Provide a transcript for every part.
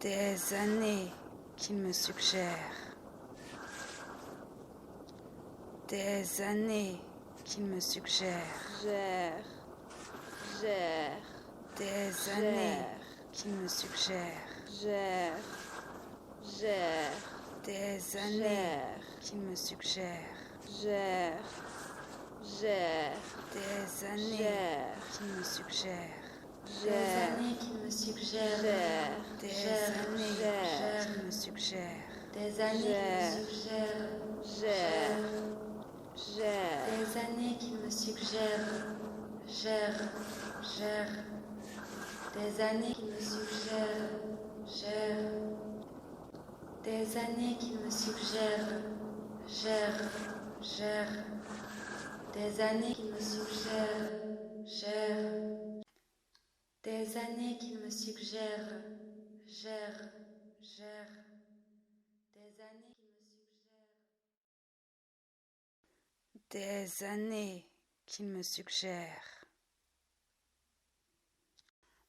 Des années qu'il me suggère. Des années qu'il me suggère. Gère. Des années qu'il me suggère. Gère. Des années qu'il me suggère. Gère. Des années qu'il me suggère. Des années qu'il me suggère. Des années qu'il me suggère. Des années qu'il me suggère. Des années qu'il me suggère. Gère. Des années qu'il me suggère. Gère. Des années qu'il me suggère. Gère. Des années qu'il me suggère. Gère. Des années qu'il me suggère. Gère. Des années qu'il me suggère. Des années qu'il me suggère.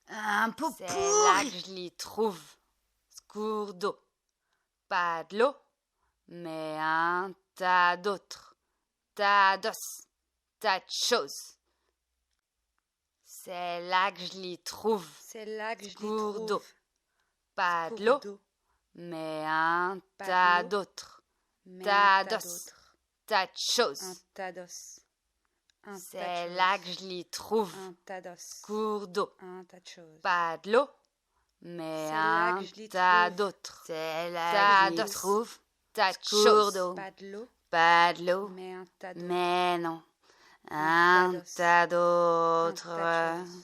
Un pot C'est pourri. là que je l'y trouve. Ce cours d'eau. Pas de l'eau, mais un tas d'autres. Tas d'os. Tas de choses. C'est là que je l'y trouve. C'est là que je l'y Cours trouve. d'eau. Pas de Cours l'eau, d'eau. mais un Pas tas d'eau, d'autres. Mais Tas un tas d'os. d'autres. Tas de choses. Un tas d'os. Un tas de C'est choses. là que je l'y trouve. Un tas d'os. Cours d'eau. Un tas de choses. Pas de l'eau, mais C'est là un que je l'y tas trouve. d'autres. C'est là Tas que je de l'y trouve. tas de Cours choses. d'eau. Pas de l'eau, Pas de l'eau, mais un tas d'autres. mais non. Un Un tas d'os. tas Un d'autres. tas de choses.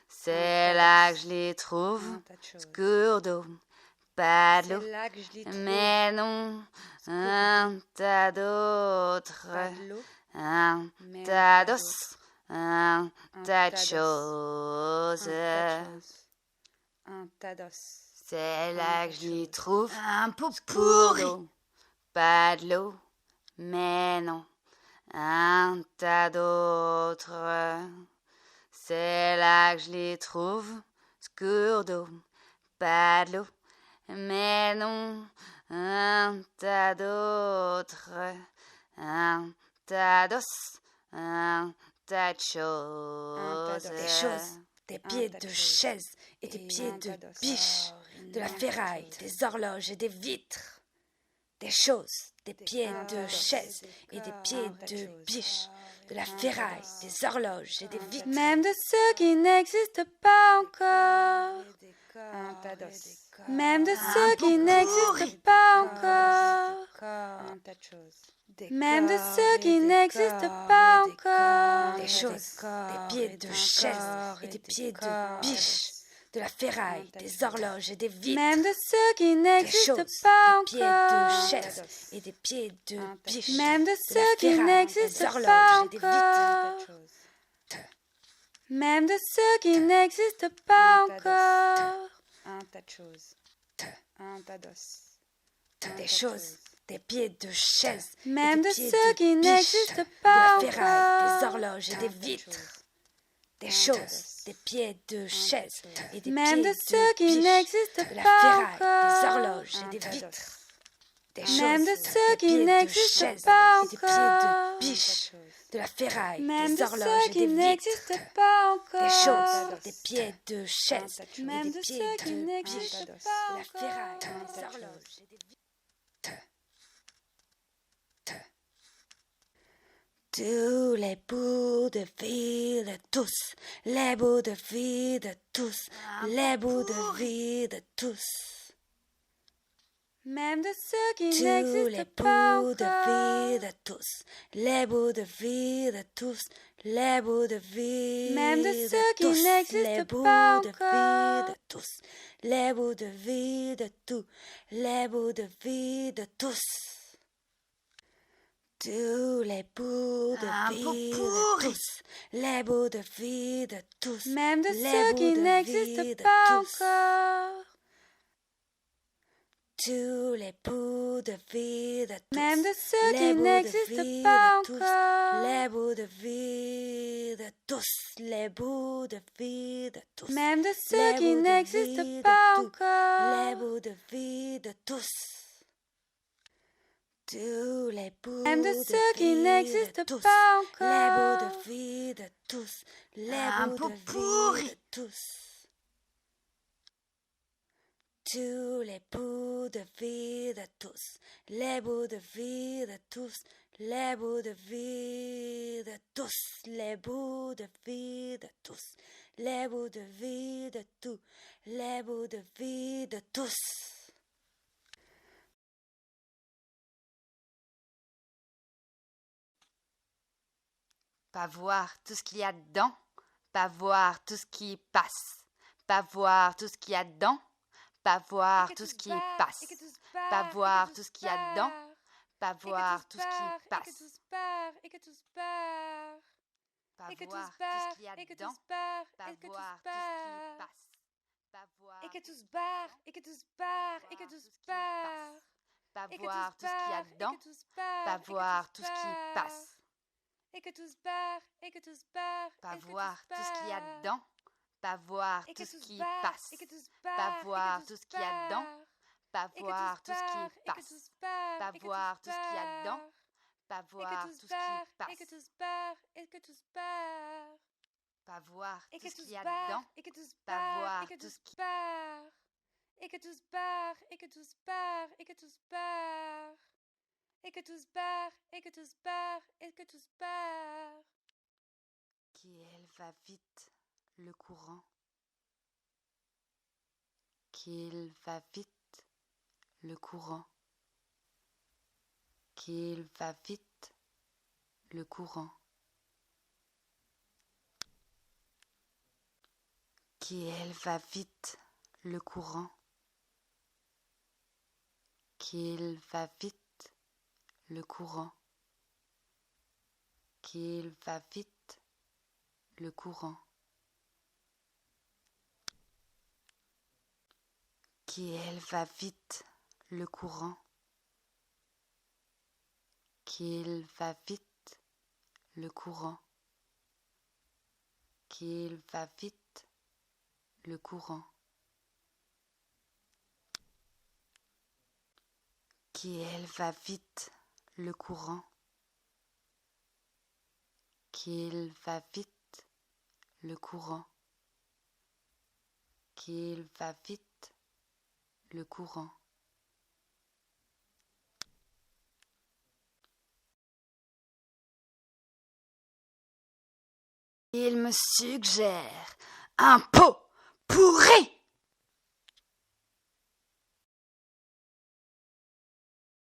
C'est Un tas là d'os. que je les trouve. Un tas de choses. Cours d'eau. Pas de C'est l'eau, là que je l'y trouve. mais non. Un tas d'autres. Pas de l'eau, Un mais tas un tas d'os. d'autres. Un Un tas de tas d'os. choses. Un tas de choses. Un tas d'os. C'est Un là tas que de je l'y choses. trouve. Un pot Cours pourri. d'eau. Pas de l'eau, mais non. Un tas d'autres. C'est là que je les trouve. Cours d'eau. Pas de l'eau, mais non. Un tas d'autres. Un tas d'os. Un tas de choses. Des choses, des pieds tas de de choses. chaises et des Et pieds un de tas d'os. biches, de la tas de ferraille, choses. des horloges et des vitres. Des choses, des pieds un de tas d'os. chaises et des pieds Un tas de de choses. biches, de la Un tas ferraille, d'os. des horloges et des Un tas vitres. de Même de ceux qui n'existent pas encore. Un tas d'os. Même de Un ceux qui pot n'existent pourri. pas encore. Un tas de choses. Même de ceux qui n'existent pas encore. Des Des choses, des pieds de chaises et des pieds de biches, de la ferraille, des horloges et des vitres. Même de ceux qui n'existent pas encore. Des pieds de chaises et des pieds de biches. Même de ceux qui n'existent pas encore. Même de ceux qui n'existent pas encore. Un tas de choses. Un tas d'os. Des choses, des pieds de chaises, Même et des de pieds ceux de qui biches, n'existent de pas la ferraille, des encore. horloges et des vitres. Des Un choses, tas. des pieds de chaises et des Même pieds de ceux qui biches, n'existent de la pas ferraille, des encore. horloges et Un des tas vitres. d'os. Des Même choses, de des ceux qui pieds de n'existent chaises pas et des pieds encore. de biches, de la ferraille, Même des de horloges ceux et qui des vitres. n'existent pas encore. Des choses, d'os. des pieds de chaises et Même des de pieds ceux qui de n'existent biches, pas de la ferraille, encore. des horloges et des vitres. Tous les bouts de vie de tous, les bouts de vie de tous, les bouts de vie de tous. Même de ceux qui Tous les n'existent pas bouts de encore. vie de tous, les bouts de vie de tous, les bouts de vie Même de ceux qui tous, n'existent les bouts pas de encore. vie de tous, les bouts de vie de tous, les bouts de vie de tous. Tous les bouts de vie de tous, les bouts de vie de tous, Même de les ceux bouts qui de vie n'existent de pas tous. encore. tous les bouts de vie de tous, même de ceux les qui bouts de n'existent vie pas de tous, encore, les bouts de vie de tous, les bouts de vie de tous, même de ceux les qui bouts de vie n'existent de pas tous, les encore, bouts de vie de tous, tous les bouts même de ceux qui vie n'existent de tous, pas les bouts encore, de vie de tous, les Un bouts pot de vie pourri. de tous. Tous les bouts de vie de tous, les bouts de vie de tous, les bouts de vie de tous, les bouts de vie de tous, les bouts de vie de tous, les bouts de vie de tous. Pas voir tout ce qu'il y a dedans, pas voir tout ce qui passe, pas voir tout ce qu'il y a dedans, pas voir tout ce qui passe, pas voir tout ce qu'il y a dedans, pas voir tout ce qui passe, et que tous part, pas et que tous voir tout part, ce qu'il y a et que dedans, tous part, pas et que tous voir tout ce qui part, passe, pas voir et que tout tous ce qui part, est et que tous part, et que dedans, tous pas part, voir tout ce qui et a dedans, que tous part, pas et que voir tous tout ce qui part, passe, et que tous part, et que tous part, pas et que tous voir tout ce qu'il y a part, dedans, pas voir et tout que ce tous qui part, passe, et que tous pas part, voir tout ce qu'il y a dedans, pas et que voir tous tout ce qui part, et que passe, tous part, pas et que tous voir tout ce qu'il y a part, dedans, pas et que voir tous tout ce qui part, et passe, que tous part, et que tous part, pas voir et tout que ce qu'il tous y a part, dedans, et que tous pas part, voir et que tout tous ce qui part, et que tous part, et que tous part, et que tous part, et que tous part, et que tous part, et que tous part, qui elle va vite le courant, qu'il va vite le courant, qu'il va vite le courant, qui elle va vite le courant, qu'il va vite le courant, qu'il va vite le courant, qui elle va vite le courant, qu'il va vite le courant, qu'il va vite le courant, qui elle va vite le courant, qu'il va vite le courant, qu'il va vite le courant. Il me suggère un pot pourri.